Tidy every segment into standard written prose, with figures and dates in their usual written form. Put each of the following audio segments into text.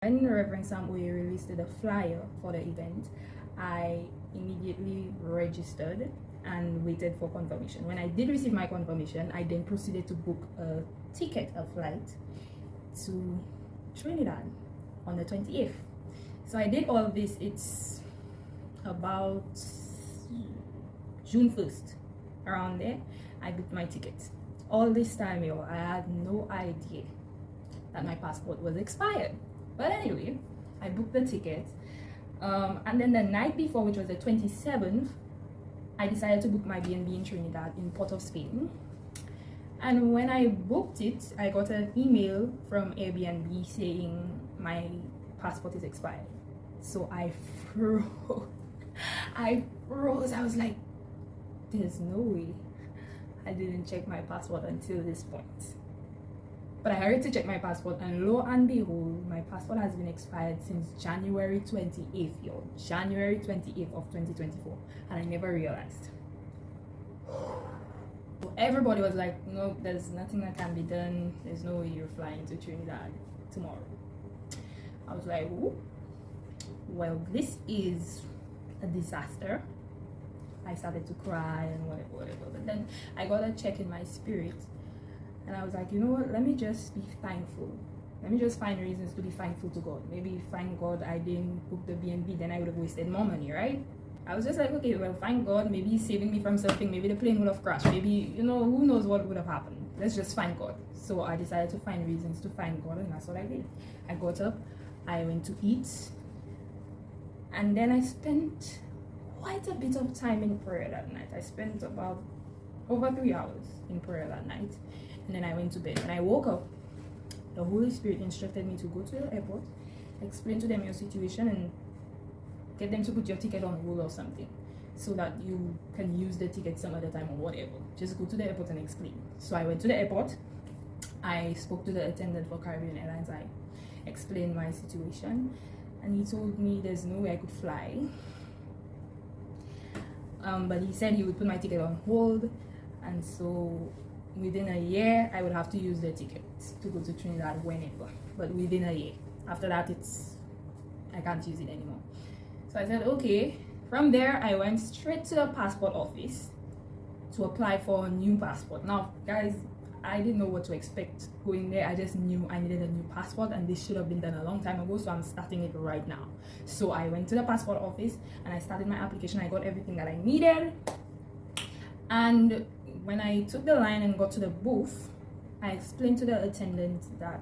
When Reverend Sam Oye released the flyer for the event, I immediately registered and waited for confirmation. When I did receive my confirmation, I then proceeded to book a ticket, a flight to Trinidad on the 28th. So I did all of this. It's about June 1st, around there. I booked my ticket. All this time, I had no idea that my passport was expired. But anyway, I booked the ticket, and then the night before, which was the 27th, I decided to book my B&B in Trinidad in Port of Spain. And when I booked it, I got an email from Airbnb saying my passport is expired. So I froze. I froze. I was like, there's no way. I didn't check my passport until this point. But I hurried to check my passport, and lo and behold, my passport has been expired since January 28th, y'all. January 28th of 2024. And I never realized. Everybody was like, no, there's nothing that can be done. There's no way you're flying to Trinidad tomorrow. I was like, ooh, well, this is a disaster. I started to cry and whatever. But then I got a check in my spirit. And I was like, you know what, let me just be thankful. Let me just find reasons to be thankful to God. Maybe thank God I didn't book the B&B, then I would have wasted more money, right? I was just like, okay, well, thank God. Maybe he's saving me from something. Maybe the plane would have crashed. Maybe, who knows what would have happened. Let's just thank God. So I decided to find reasons to thank God, and that's what I did. I got up, I went to eat, and then I spent quite a bit of time in prayer that night. I spent about over 3 hours in prayer that night. And then I went to bed. When I woke up, the Holy Spirit instructed me to go to the airport, explain to them your situation, and get them to put your ticket on hold or something, so that you can use the ticket some other time or whatever. Just go to the airport and explain. So I went to the airport. I spoke to the attendant for Caribbean Airlines. I explained my situation, and he told me there's no way I could fly. But he said he would put my ticket on hold, and so within a year I would have to use the ticket to go to Trinidad whenever. But within a year. After that, I can't use it anymore. So I said, okay. From there, I went straight to the passport office to apply for a new passport. Now, guys, I didn't know what to expect going there. I just knew I needed a new passport, and this should have been done a long time ago, so I'm starting it right now. So I went to the passport office and I started my application. I got everything that I needed. And when I took the line and got to the booth, I explained to the attendant that,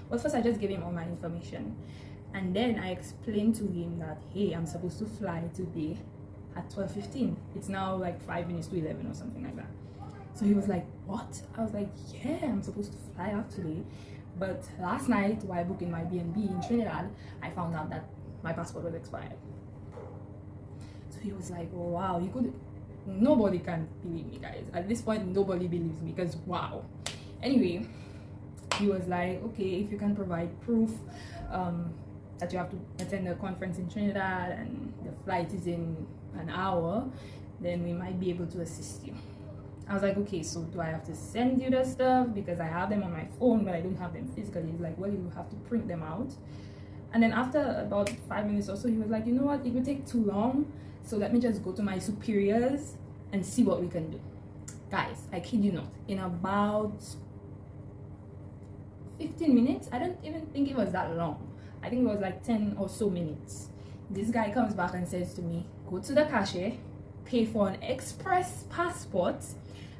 well, first I just gave him all my information, and then I explained to him that, hey, I'm supposed to fly today at 12:15. It's now like 5 minutes to 11 or something like that. So he was like, what? I was like, yeah, I'm supposed to fly out today. But last night, while booking my B&B in Trinidad, I found out that my passport was expired. So he was like, oh, wow, you could... Nobody can believe me, guys. At this point, nobody believes me, because wow. Anyway, he was like, okay, if you can provide proof that you have to attend a conference in Trinidad and the flight is in an hour, then we might be able to assist you. I was like, okay, so do I have to send you the stuff? Because I have them on my phone, but I don't have them physically. He's like, well, you have to print them out. And then after about 5 minutes or so, he was like, you know what, it would take too long, so let me just go to my superiors and see what we can do. Guys, I kid you not, in about 15 minutes, I don't even think it was that long. I think it was like 10 or so minutes. This guy comes back and says to me, go to the cashier, pay for an express passport,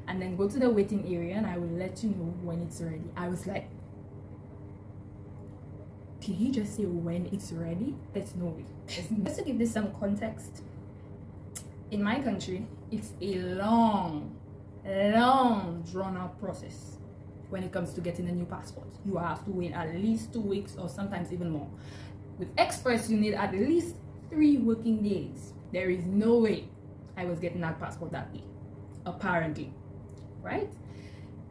and then go to the waiting area, and I will let you know when it's ready. I was like, did he just say when it's ready? There's no way. Just to give this some context, in my country, it's a long drawn out process when it comes to getting a new passport. You have to wait at least 2 weeks or sometimes even more. With Express, you need at least 3 working days. There is no way I was getting that passport that day, apparently, right?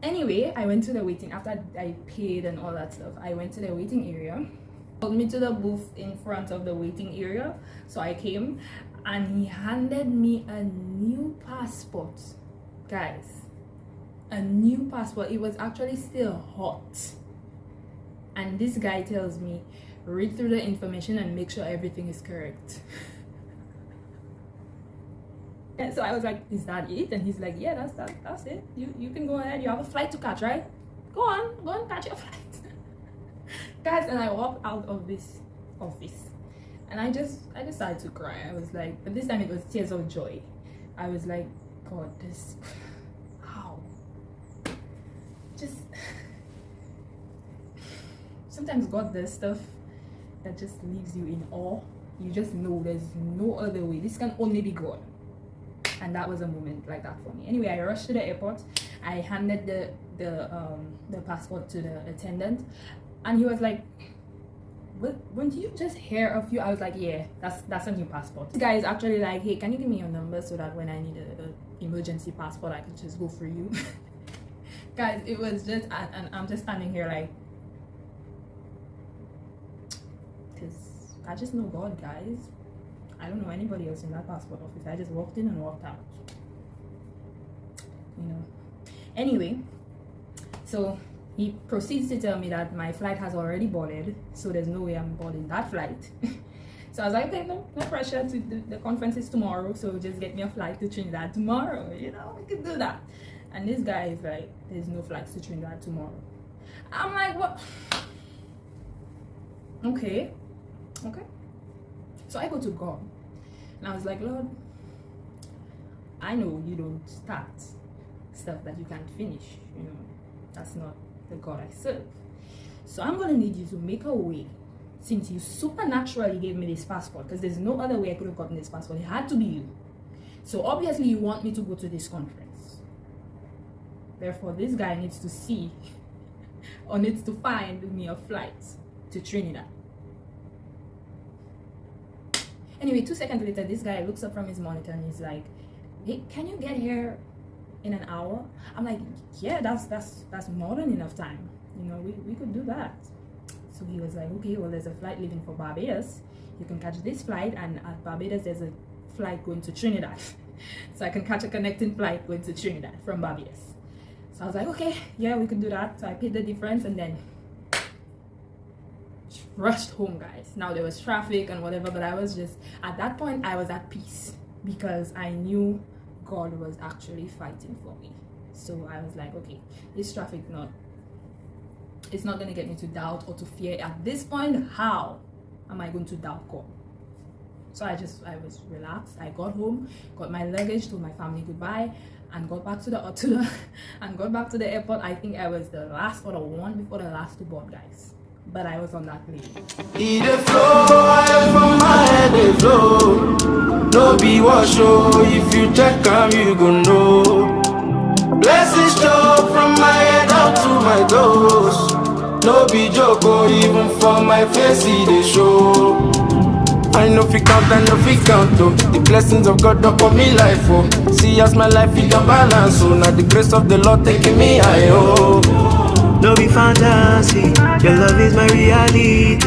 Anyway, I went to the waiting, after I paid and all that stuff, I went to the waiting area. Told me to the booth in front of the waiting area. So I came, and he handed me a new passport. Guys, a new passport. It was actually still hot. And this guy tells me, read through the information and make sure everything is correct. And so I was like, is that it? And he's like, yeah, that's it. You can go ahead. You have a flight to catch, right? Go and catch your flight. Guys, and I walked out of this office and I decided to cry. I was like, but this time it was tears of joy. I was like, God, this, how? Just, sometimes God does stuff that just leaves you in awe. You just know there's no other way. This can only be God. And that was a moment like that for me. Anyway, I rushed to the airport. I handed the passport to the attendant, and he was like, "Wouldn't you just hear a few?" I was like, "Yeah, that's a new passport." This guy is actually like, "Hey, can you give me your number so that when I need an emergency passport, I can just go for you?" Guys, it was just, and I'm just standing here like, because I just know God, guys. I don't know anybody else in that passport office. I just walked in and walked out. You know. Anyway, so he proceeds to tell me that my flight has already boarded, so there's no way I'm boarding that flight. So I was like, okay, no pressure. The conference is tomorrow, so just get me a flight to Trinidad tomorrow. You know, we could do that. And this guy is like, there's no flights to Trinidad tomorrow. I'm like, what? Okay. So I go to God and I was like, Lord, I know you don't start stuff that you can't finish. You know, that's not the God I serve. So I'm gonna need you to make a way, since you supernaturally gave me this passport, because there's no other way I could have gotten this passport. It had to be you. So obviously you want me to go to this conference. Therefore, this guy needs to see or needs to find me a flight to Trinidad. Anyway, 2 seconds later, this guy looks up from his monitor and he's like, "Hey, can you get here in an hour?" I'm like, "Yeah, that's more than enough time. You know, we could do that." So he was like, "Okay, well, there's a flight leaving for Barbados. You can catch this flight, and at Barbados there's a flight going to Trinidad." So I can catch a connecting flight going to Trinidad from Barbados. So I was like, okay, yeah, we could do that. So I paid the difference and then rushed home, guys. Now there was traffic and whatever, but I was just, at that point I was at peace because I knew God was actually fighting for me. So I was like, okay, this traffic it's not gonna get me to doubt or to fear. At this point, how am I going to doubt God? So I was relaxed. I got home, got my luggage, told my family goodbye, and got back to the airport. I think I was the last or the one before the last to board, guys. But I was on that plane. From my head they flow. No be wash, if you check them, you go know. Blessings show from my head out to my toes. No be joke, even for my face, they show. I know fi count, oh. The blessings of God upon me life, oh. See as my life is a balance, oh. Now the grace of the Lord taking me high, oh. No be fantasy, your love is my reality.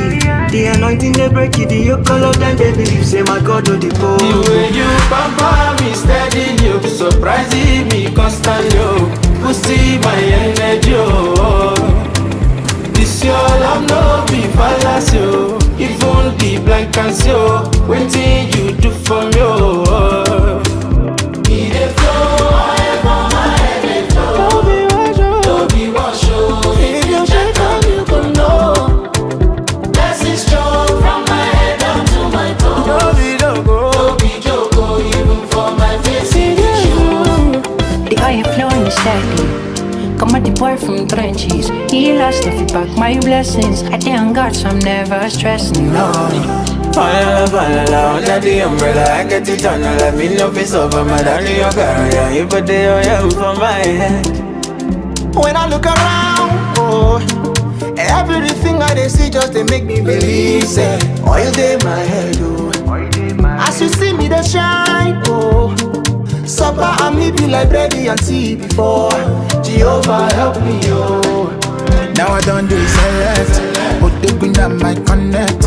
The anointing they break it, the color then they believe. Say my God do the poor. The way you pamper me steady, you surprising me constantly, oh. Pussy my energy, oh. This your love no be fallacy, oh. Even the blind can see, oh. Waiting you do for me, oh. It dey flow, I from my head dey flow. Don't be wash, oh. If you check on you go know. Blessings strong from my head down to my toes. Don't be joke, oh. Even for my face it dey show. The oil flowing steadily. Come at the boy from trenches. He lost if you back my blessings. I thank God, so I'm never stressing. No. Fall under the umbrella. I get it on. Let me know if it's over. My daddy, your girl, yeah. You put the oil for my head. When I look around, oh, everything I they see just they make me believe. Say, oil dey my head, oh. As you see me, they shine, oh. Supper and me be like bready and tea before. Jehovah help me, oh. Now I don't do select, but the green that might connect.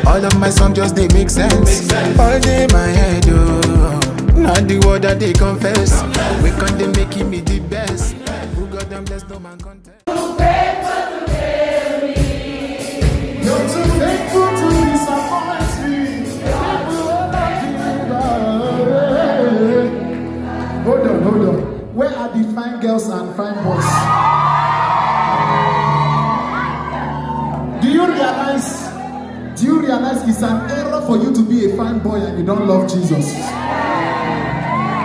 All of my songs just they make sense. All day my head, oh. Not the word that they confess. We can't they making me the best. Who got them blessed, no man contest. Pray for the baby. the fine girls and fine boys? Do you realize it's an error for you to be a fine boy and you don't love Jesus?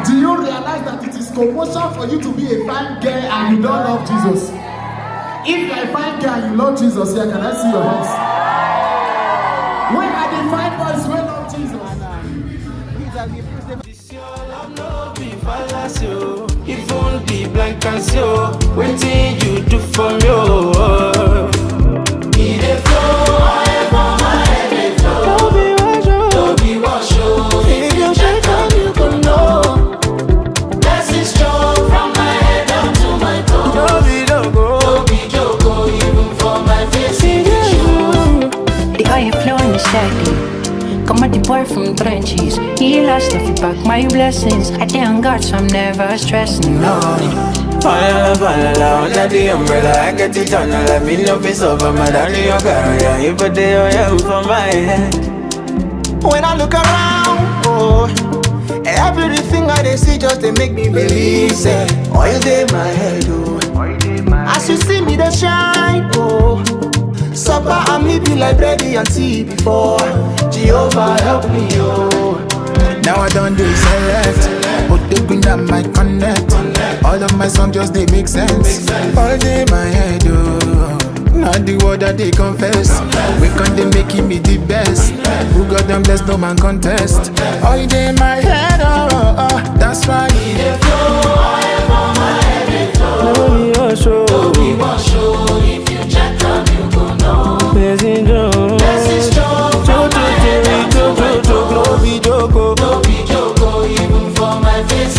Do you realize that it is commotion for you to be a fine girl and you don't love Jesus? If you're a fine girl and you love Jesus, yeah, can I see your hands? Where are the fine boys who love Jesus? This your love no be fallacy, oh. Even the blind can see, oh. Wetin you do for me, oh. It dey flow, oil for my head dey flow. No be wash, oh. If you check am, you go know. Blessings strong from my head down to my toe. No be joke, oh. Even for my face, it dey show. The oil flowing steady. Come at the boy from trenches. He lost if you back my blessings. I thank God, so I'm never stressing, no. Fall under the umbrella, I get it on. Let me know if it's over, my darling, your girl. Yeah, you put the oil for my head. When I look around, oh, everything I dey see just they make me believe, say, oil dey my head, oh. As you see me, they shine, oh. Supper and me be like bready and tea before. Jehovah help me, oh. Now I don't do select. Odegun that might connect. All of my songs just they make sense. All day my head, oh. Not the word that they confess. We can't they making me the best. Who got them blessed, no man contest. All day my head, oh, oh, oh. That's why It dey flow, oil for my head dey flow. No be wash, oh. If you check am, you go know. Blessings strong from my head down to my toe. No be joke, oh. Even for my face,